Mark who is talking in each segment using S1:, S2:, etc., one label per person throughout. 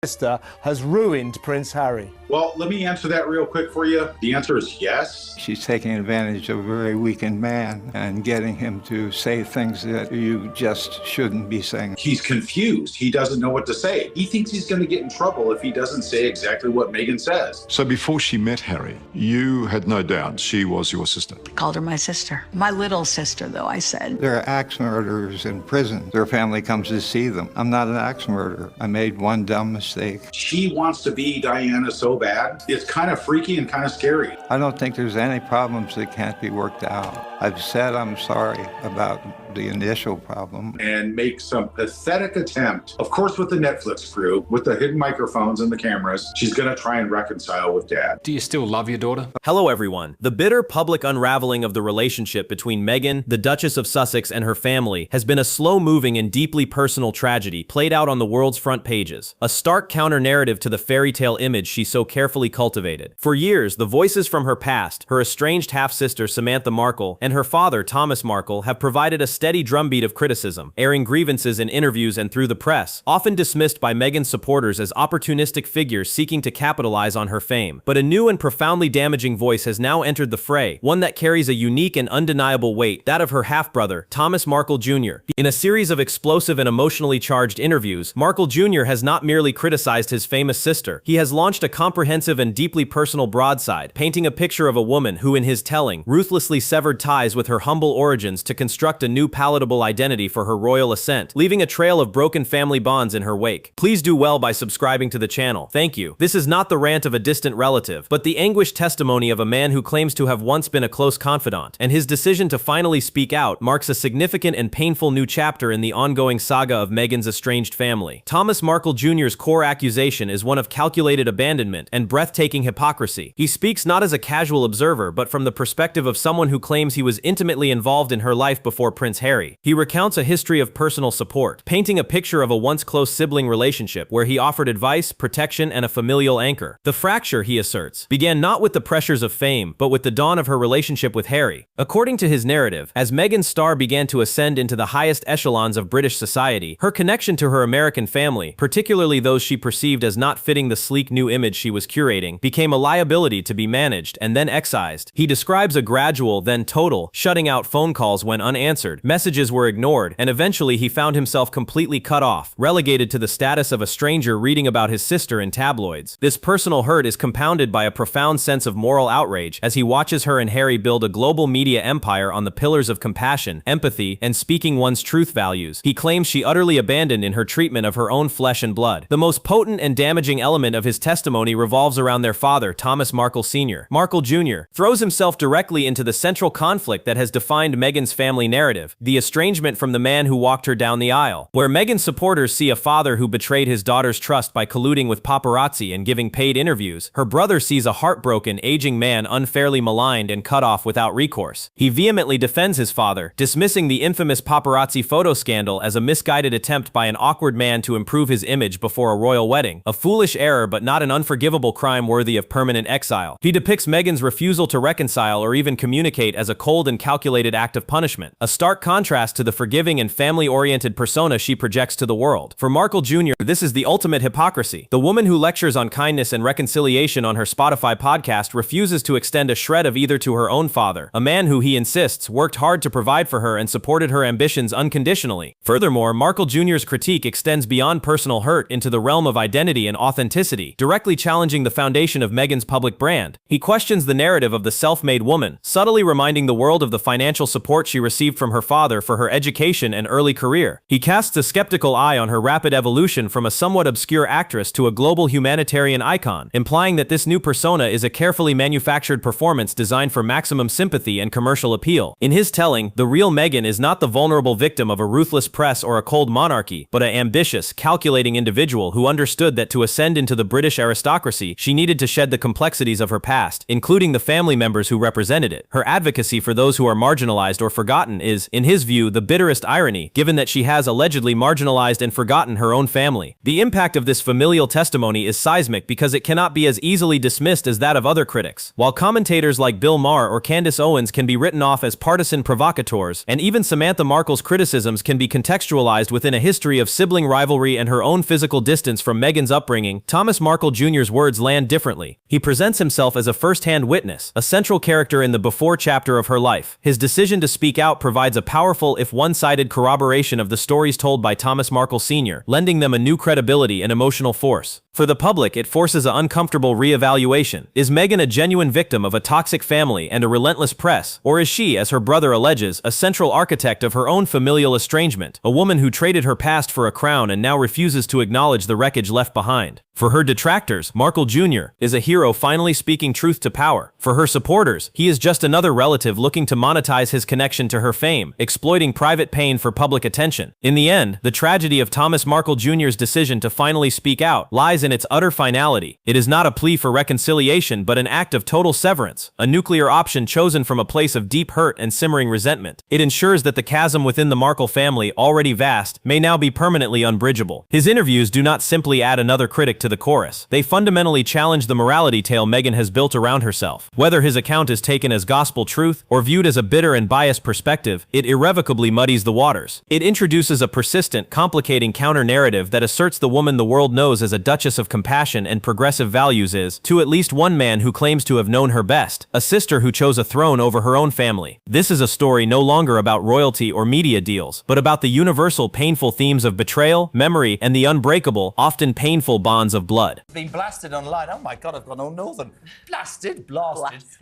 S1: Sister has ruined Prince Harry?
S2: Well, let me answer that real quick for you. The answer is yes.
S3: She's taking advantage of a very weakened man and getting him to say things that you just shouldn't be saying.
S2: He's confused. He doesn't know what to say. He thinks he's going to get in trouble if he doesn't say exactly what Meghan says.
S4: So before she met Harry, you had no doubt she was your sister?
S5: I called her my sister. My little sister, though, I said.
S3: There are axe murderers in prison. Their family comes to see them. I'm not an axe murderer. I made one dumb mistake.
S2: She wants to be Diana so bad. It's kind of freaky and kind of scary.
S3: I don't think there's any problems that can't be worked out. I've said I'm sorry about the initial problem.
S2: And make some pathetic attempt, of course with the Netflix crew, with the hidden microphones and the cameras, she's gonna try and reconcile with Dad.
S6: Do you still love your daughter?
S7: Hello everyone. The bitter public unraveling of the relationship between Meghan, the Duchess of Sussex, and her family has been a slow-moving and deeply personal tragedy played out on the world's front pages. A stark counter-narrative to the fairy tale image she so carefully cultivated. For years, the voices from her past, her estranged half-sister Samantha Markle, and her father Thomas Markle have provided a steady drumbeat of criticism, airing grievances in interviews and through the press, often dismissed by Meghan's supporters as opportunistic figures seeking to capitalize on her fame. But a new and profoundly damaging voice has now entered the fray, one that carries a unique and undeniable weight, that of her half-brother, Thomas Markle Jr. In a series of explosive and emotionally charged interviews, Markle Jr. has not merely criticized his famous sister, he has launched a comprehensive and deeply personal broadside, painting a picture of a woman who, in his telling, ruthlessly severed ties with her humble origins to construct a new palatable identity for her royal ascent, leaving a trail of broken family bonds in her wake. Please do well by subscribing to the channel. Thank you. This is not the rant of a distant relative, but the anguished testimony of a man who claims to have once been a close confidant, and his decision to finally speak out marks a significant and painful new chapter in the ongoing saga of Meghan's estranged family. Thomas Markle Jr.'s core accusation is one of calculated abandonment and breathtaking hypocrisy. He speaks not as a casual observer, but from the perspective of someone who claims he was intimately involved in her life before Prince Harry. He recounts a history of personal support, painting a picture of a once close sibling relationship where he offered advice, protection, and a familial anchor. The fracture, he asserts, began not with the pressures of fame, but with the dawn of her relationship with Harry. According to his narrative, as Meghan's star began to ascend into the highest echelons of British society, her connection to her American family, particularly those she perceived as not fitting the sleek new image she was curating, became a liability to be managed and then excised. He describes a gradual, then total, shutting out phone calls when unanswered, messages were ignored, and eventually he found himself completely cut off, relegated to the status of a stranger reading about his sister in tabloids. This personal hurt is compounded by a profound sense of moral outrage as he watches her and Harry build a global media empire on the pillars of compassion, empathy, and speaking one's truth values. He claims she utterly abandoned in her treatment of her own flesh and blood. The most potent and damaging element of his testimony revolves around their father, Thomas Markle Sr. Markle Jr. throws himself directly into the central conflict that has defined Meghan's family narrative, the estrangement from the man who walked her down the aisle. Where Meghan's supporters see a father who betrayed his daughter's trust by colluding with paparazzi and giving paid interviews, her brother sees a heartbroken, aging man unfairly maligned and cut off without recourse. He vehemently defends his father, dismissing the infamous paparazzi photo scandal as a misguided attempt by an awkward man to improve his image before a royal wedding, a foolish error but not an unforgivable crime worthy of permanent exile. He depicts Meghan's refusal to reconcile or even communicate as a cold and calculated act of punishment, a stark contrast to the forgiving and family-oriented persona she projects to the world. For Markle Jr., this is the ultimate hypocrisy. The woman who lectures on kindness and reconciliation on her Spotify podcast refuses to extend a shred of either to her own father, a man who he insists worked hard to provide for her and supported her ambitions unconditionally. Furthermore, Markle Jr.'s critique extends beyond personal hurt into the realm of identity and authenticity, directly challenging the foundation of Meghan's public brand. He questions the narrative of the self-made woman, subtly reminding the world of the financial support she received from her father for her education and early career. He casts a skeptical eye on her rapid evolution from a somewhat obscure actress to a global humanitarian icon, implying that this new persona is a carefully manufactured performance designed for maximum sympathy and commercial appeal. In his telling, the real Meghan is not the vulnerable victim of a ruthless press or a cold monarchy, but an ambitious, calculating individual who understood that to ascend into the British aristocracy, she needed to shed the complexities of her past, including the family members who represented it. Her advocacy for those who are marginalized or forgotten is, in his view, the bitterest irony, given that she has allegedly marginalized and forgotten her own family. The impact of this familial testimony is seismic because it cannot be as easily dismissed as that of other critics. While commentators like Bill Maher or Candace Owens can be written off as partisan provocateurs, and even Samantha Markle's criticisms can be contextualized within a history of sibling rivalry and her own physical distance from Meghan's upbringing, Thomas Markle Jr.'s words land differently. He presents himself as a first-hand witness, a central character in the before chapter of her life. His decision to speak out provides a powerful, if one-sided, corroboration of the stories told by Thomas Markle Sr., lending them a new credibility and emotional force. For the public, it forces an uncomfortable re-evaluation. Is Meghan a genuine victim of a toxic family and a relentless press, or is she, as her brother alleges, a central architect of her own familial estrangement, a woman who traded her past for a crown and now refuses to acknowledge the wreckage left behind? For her detractors, Markle Jr. is a hero finally speaking truth to power. For her supporters, he is just another relative looking to monetize his connection to her fame, exploiting private pain for public attention. In the end, the tragedy of Thomas Markle Jr.'s decision to finally speak out lies in its utter finality. It is not a plea for reconciliation but an act of total severance, a nuclear option chosen from a place of deep hurt and simmering resentment. It ensures that the chasm within the Markle family, already vast, may now be permanently unbridgeable. His interviews do not simply add another critic to the chorus. They fundamentally challenge the morality tale Meghan has built around herself. Whether his account is taken as gospel truth or viewed as a bitter and biased perspective, it irrevocably muddies the waters. It introduces a persistent, complicating counter-narrative that asserts the woman the world knows as a duchess of compassion and progressive values is, to at least one man who claims to have known her best, a sister who chose a throne over her own family. This is a story no longer about royalty or media deals, but about the universal painful themes of betrayal, memory, and the unbreakable, often painful bonds of blood.
S6: Been blasted online. Oh my God, I've gone all northern. Blasted.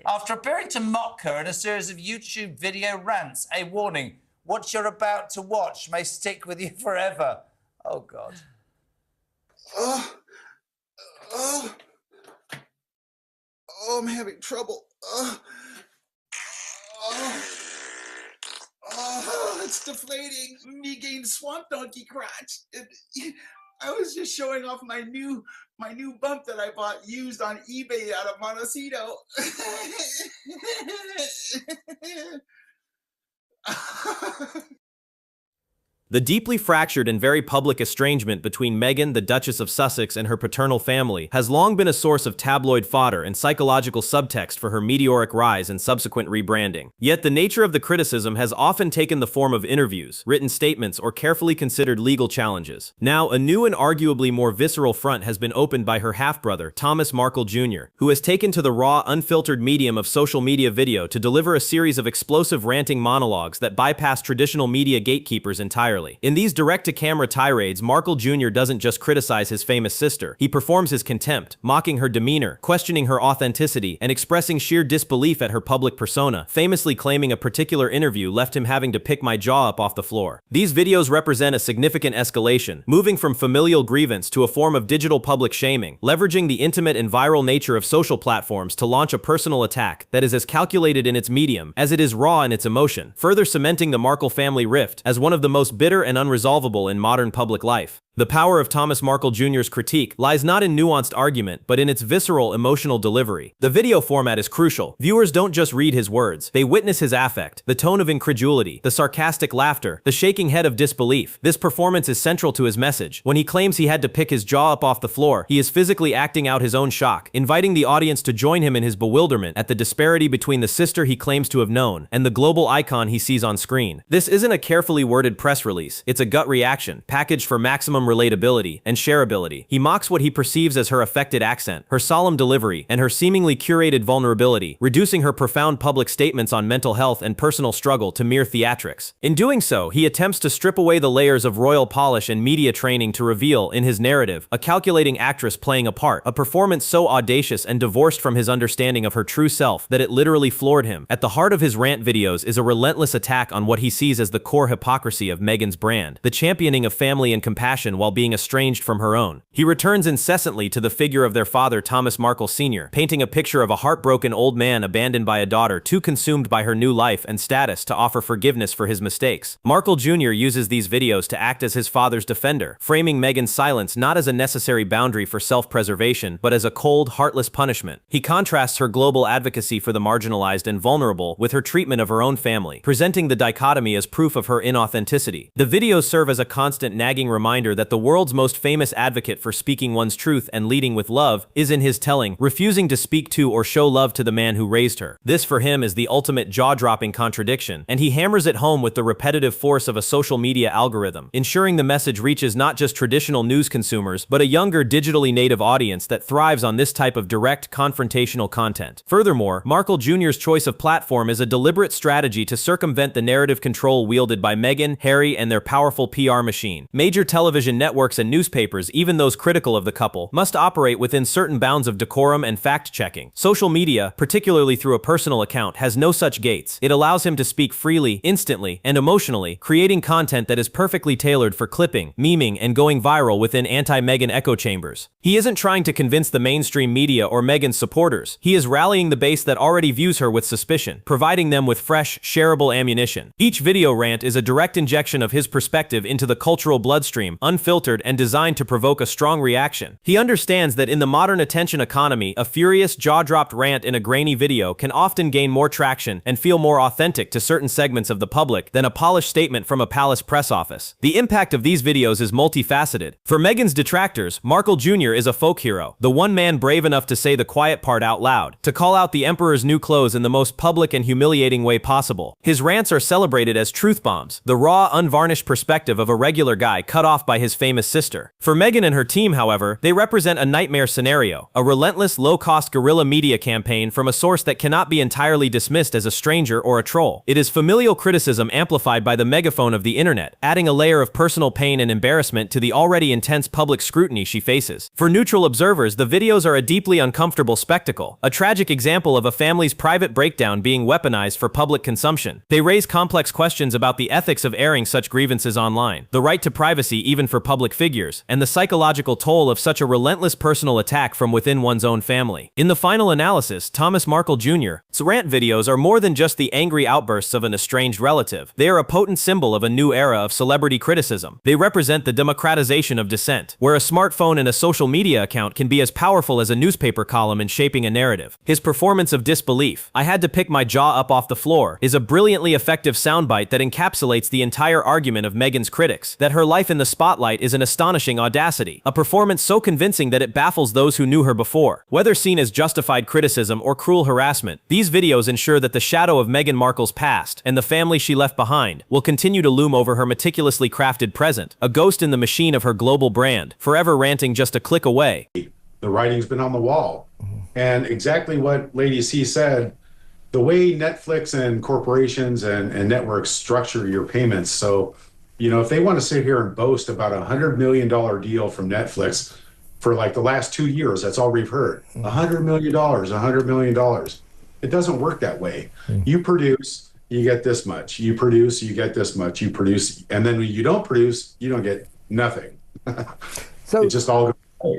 S6: After appearing to mock her in a series of YouTube video rants. A warning, what you're about to watch may stick with you forever. Oh God.
S8: I'm having trouble. It's deflating. Me gained swamp donkey crotch. I was just showing off my new bump that I bought used on eBay out of Montecito.
S7: The deeply fractured and very public estrangement between Meghan, the Duchess of Sussex, and her paternal family has long been a source of tabloid fodder and psychological subtext for her meteoric rise and subsequent rebranding. Yet the nature of the criticism has often taken the form of interviews, written statements, or carefully considered legal challenges. Now, a new and arguably more visceral front has been opened by her half-brother, Thomas Markle Jr., who has taken to the raw, unfiltered medium of social media video to deliver a series of explosive ranting monologues that bypass traditional media gatekeepers entirely. In these direct-to-camera tirades, Markle Jr. doesn't just criticize his famous sister, he performs his contempt, mocking her demeanor, questioning her authenticity, and expressing sheer disbelief at her public persona, famously claiming a particular interview left him having to pick my jaw up off the floor. These videos represent a significant escalation, moving from familial grievance to a form of digital public shaming, leveraging the intimate and viral nature of social platforms to launch a personal attack that is as calculated in its medium as it is raw in its emotion, further cementing the Markle family rift as one of the most bitter and unresolvable in modern public life. The power of Thomas Markle Jr.'s critique lies not in nuanced argument, but in its visceral, emotional delivery. The video format is crucial. Viewers don't just read his words, they witness his affect, the tone of incredulity, the sarcastic laughter, the shaking head of disbelief. This performance is central to his message. When he claims he had to pick his jaw up off the floor, he is physically acting out his own shock, inviting the audience to join him in his bewilderment at the disparity between the sister he claims to have known and the global icon he sees on screen. This isn't a carefully worded press release, it's a gut reaction, packaged for maximum relatability and shareability. He mocks what he perceives as her affected accent, her solemn delivery, and her seemingly curated vulnerability, reducing her profound public statements on mental health and personal struggle to mere theatrics. In doing so, he attempts to strip away the layers of royal polish and media training to reveal, in his narrative, a calculating actress playing a part, a performance so audacious and divorced from his understanding of her true self that it literally floored him. At the heart of his rant videos is a relentless attack on what he sees as the core hypocrisy of Meghan's brand, the championing of family and compassion children while being estranged from her own. He returns incessantly to the figure of their father, Thomas Markle Sr., painting a picture of a heartbroken old man abandoned by a daughter too consumed by her new life and status to offer forgiveness for his mistakes. Markle Jr. uses these videos to act as his father's defender, framing Meghan's silence not as a necessary boundary for self-preservation, but as a cold, heartless punishment. He contrasts her global advocacy for the marginalized and vulnerable with her treatment of her own family, presenting the dichotomy as proof of her inauthenticity. The videos serve as a constant nagging reminder that the world's most famous advocate for speaking one's truth and leading with love is in his telling, refusing to speak to or show love to the man who raised her. This for him is the ultimate jaw-dropping contradiction, and he hammers it home with the repetitive force of a social media algorithm, ensuring the message reaches not just traditional news consumers, but a younger digitally native audience that thrives on this type of direct, confrontational content. Furthermore, Markle Jr.'s choice of platform is a deliberate strategy to circumvent the narrative control wielded by Meghan, Harry, and their powerful PR machine. Major television networks and newspapers, even those critical of the couple, must operate within certain bounds of decorum and fact-checking. Social media, particularly through a personal account, has no such gates. It allows him to speak freely, instantly, and emotionally, creating content that is perfectly tailored for clipping, memeing, and going viral within anti-Meghan echo chambers. He isn't trying to convince the mainstream media or Meghan's supporters. He is rallying the base that already views her with suspicion, providing them with fresh, shareable ammunition. Each video rant is a direct injection of his perspective into the cultural bloodstream, unfiltered and designed to provoke a strong reaction. He understands that in the modern attention economy, a furious, jaw-dropped rant in a grainy video can often gain more traction and feel more authentic to certain segments of the public than a polished statement from a palace press office. The impact of these videos is multifaceted. For Meghan's detractors, Markle Jr. is a folk hero, the one man brave enough to say the quiet part out loud, to call out the emperor's new clothes in the most public and humiliating way possible. His rants are celebrated as truth bombs, the raw, unvarnished perspective of a regular guy cut off by his famous sister. For Meghan and her team, however, they represent a nightmare scenario, a relentless, low-cost guerrilla media campaign from a source that cannot be entirely dismissed as a stranger or a troll. It is familial criticism amplified by the megaphone of the internet, adding a layer of personal pain and embarrassment to the already intense public scrutiny she faces. For neutral observers, the videos are a deeply uncomfortable spectacle, a tragic example of a family's private breakdown being weaponized for public consumption. They raise complex questions about the ethics of airing such grievances online, the right to privacy even for public figures, and the psychological toll of such a relentless personal attack from within one's own family. In the final analysis, Thomas Markle Jr.'s rant videos are more than just the angry outbursts of an estranged relative. They are a potent symbol of a new era of celebrity criticism. They represent the democratization of dissent, where a smartphone and a social media account can be as powerful as a newspaper column in shaping a narrative. His performance of disbelief, "I had to pick my jaw up off the floor," is a brilliantly effective soundbite that encapsulates the entire argument of Meghan's critics, that her life in the spotlight is an astonishing audacity, a performance so convincing that it baffles those who knew her before. Whether seen as justified criticism or cruel harassment, these videos ensure that the shadow of Meghan Markle's past, and the family she left behind, will continue to loom over her meticulously crafted present, a ghost in the machine of her global brand, forever ranting just a click away.
S2: The writing's been on the wall. And exactly what Lady C said, the way Netflix and corporations and networks structure your payments. So, you know, if they want to sit here and boast about a $100 million deal from Netflix for like the last 2 years, that's all we've heard. $100 million, $100 million. It doesn't work that way. You produce, you get this much. You produce, you get this much. You produce, and then when you don't produce, you don't get nothing. So it just all goes.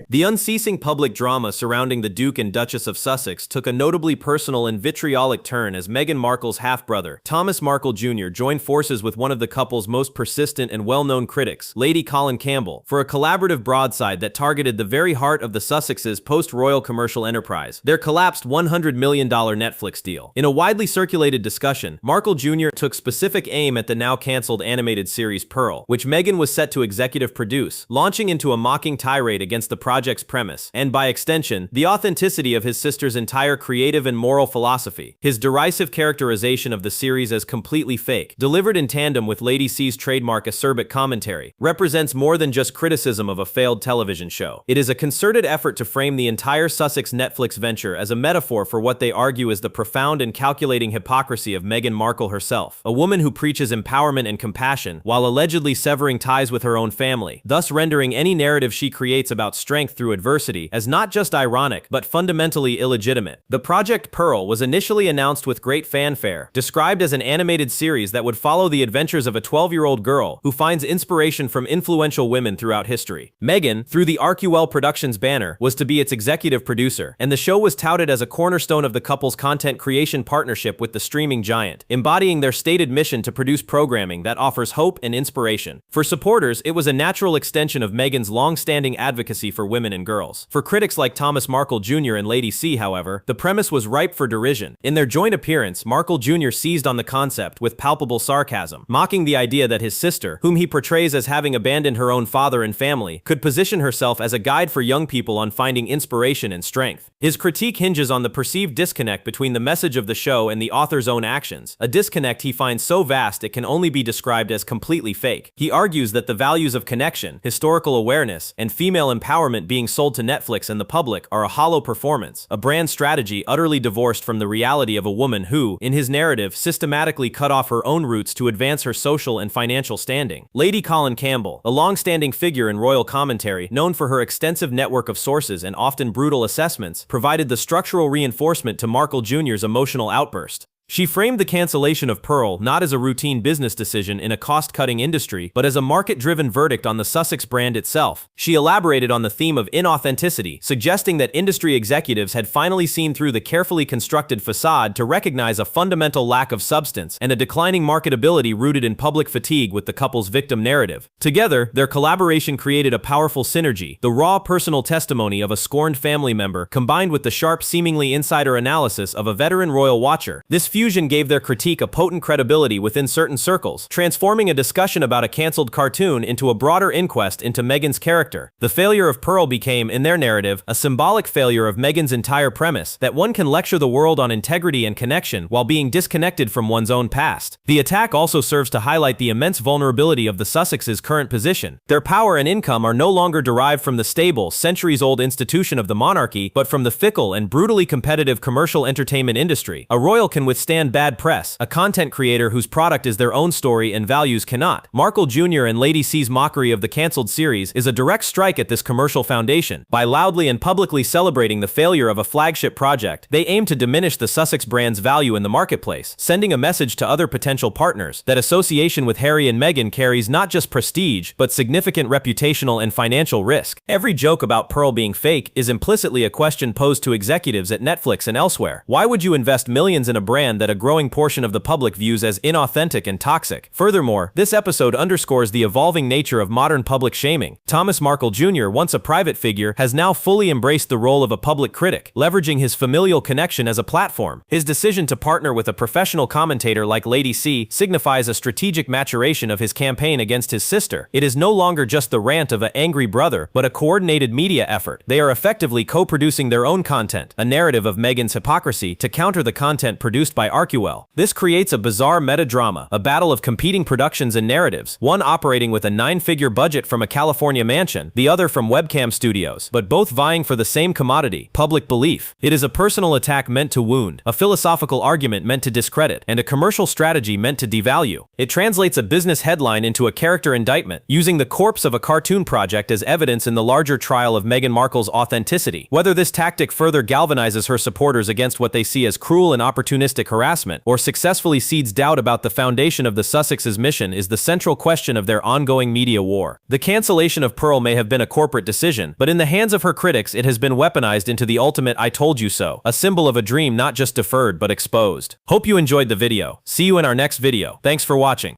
S7: The unceasing public drama surrounding the Duke and Duchess of Sussex took a notably personal and vitriolic turn as Meghan Markle's half-brother, Thomas Markle Jr., joined forces with one of the couple's most persistent and well-known critics, Lady Colin Campbell, for a collaborative broadside that targeted the very heart of the Sussexes' post-royal commercial enterprise, their collapsed $100 million Netflix deal. In a widely circulated discussion, Markle Jr. took specific aim at the now-cancelled animated series Pearl, which Meghan was set to executive produce, launching into a mocking tirade against the project's premise, and by extension, the authenticity of his sister's entire creative and moral philosophy. His derisive characterization of the series as completely fake, delivered in tandem with Lady C's trademark acerbic commentary, represents more than just criticism of a failed television show. It is a concerted effort to frame the entire Sussex Netflix venture as a metaphor for what they argue is the profound and calculating hypocrisy of Meghan Markle herself, a woman who preaches empowerment and compassion while allegedly severing ties with her own family, thus rendering any narrative she creates about strength through adversity as not just ironic, but fundamentally illegitimate. The Project Pearl was initially announced with great fanfare, described as an animated series that would follow the adventures of a 12-year-old girl who finds inspiration from influential women throughout history. Meghan, through the Arcuel Productions banner, was to be its executive producer, and the show was touted as a cornerstone of the couple's content creation partnership with the streaming giant, embodying their stated mission to produce programming that offers hope and inspiration. For supporters, it was a natural extension of Meghan's long-standing advocacy for women and girls. For critics like Thomas Markle Jr. and Lady C, however, the premise was ripe for derision. In their joint appearance, Markle Jr. seized on the concept with palpable sarcasm, mocking the idea that his sister, whom he portrays as having abandoned her own father and family, could position herself as a guide for young people on finding inspiration and strength. His critique hinges on the perceived disconnect between the message of the show and the author's own actions, a disconnect he finds so vast it can only be described as completely fake. He argues that the values of connection, historical awareness, and female empowerment being sold to Netflix and the public are a hollow performance, a brand strategy utterly divorced from the reality of a woman who, in his narrative, systematically cut off her own roots to advance her social and financial standing. Lady Colin Campbell, a long-standing figure in royal commentary, known for her extensive network of sources and often brutal assessments, provided the structural reinforcement to Markle Jr.'s emotional outburst. She framed the cancellation of Pearl not as a routine business decision in a cost-cutting industry, but as a market-driven verdict on the Sussex brand itself. She elaborated on the theme of inauthenticity, suggesting that industry executives had finally seen through the carefully constructed facade to recognize a fundamental lack of substance and a declining marketability rooted in public fatigue with the couple's victim narrative. Together, their collaboration created a powerful synergy, the raw personal testimony of a scorned family member combined with the sharp, seemingly insider analysis of a veteran royal watcher. This fusion gave their critique a potent credibility within certain circles, transforming a discussion about a cancelled cartoon into a broader inquest into Meghan's character. The failure of Pearl became, in their narrative, a symbolic failure of Meghan's entire premise, that one can lecture the world on integrity and connection while being disconnected from one's own past. The attack also serves to highlight the immense vulnerability of the Sussexes' current position. Their power and income are no longer derived from the stable, centuries-old institution of the monarchy, but from the fickle and brutally competitive commercial entertainment industry. A royal can withstand bad press, a content creator whose product is their own story and values cannot. Markle Jr. and Lady C's mockery of the cancelled series is a direct strike at this commercial foundation. By loudly and publicly celebrating the failure of a flagship project, they aim to diminish the Sussex brand's value in the marketplace, sending a message to other potential partners that association with Harry and Meghan carries not just prestige, but significant reputational and financial risk. Every joke about Pearl being fake is implicitly a question posed to executives at Netflix and elsewhere. Why would you invest millions in a brand that a growing portion of the public views as inauthentic and toxic? Furthermore, this episode underscores the evolving nature of modern public shaming. Thomas Markle Jr., once a private figure, has now fully embraced the role of a public critic, leveraging his familial connection as a platform. His decision to partner with a professional commentator like Lady C signifies a strategic maturation of his campaign against his sister. It is no longer just the rant of an angry brother, but a coordinated media effort. They are effectively co-producing their own content, a narrative of Meghan's hypocrisy, to counter the content produced by Arcuel. This creates a bizarre meta-drama, a battle of competing productions and narratives, one operating with a 9-figure budget from a California mansion, the other from webcam studios, but both vying for the same commodity, public belief. It is a personal attack meant to wound, a philosophical argument meant to discredit, and a commercial strategy meant to devalue. It translates a business headline into a character indictment, using the corpse of a cartoon project as evidence in the larger trial of Meghan Markle's authenticity. Whether this tactic further galvanizes her supporters against what they see as cruel and opportunistic harassment, or successfully seeds doubt about the foundation of the Sussexes' mission is the central question of their ongoing media war. The cancellation of Pearl may have been a corporate decision, but in the hands of her critics it has been weaponized into the ultimate "I told you so," a symbol of a dream not just deferred but exposed. Hope you enjoyed the video. See you in our next video. Thanks for watching.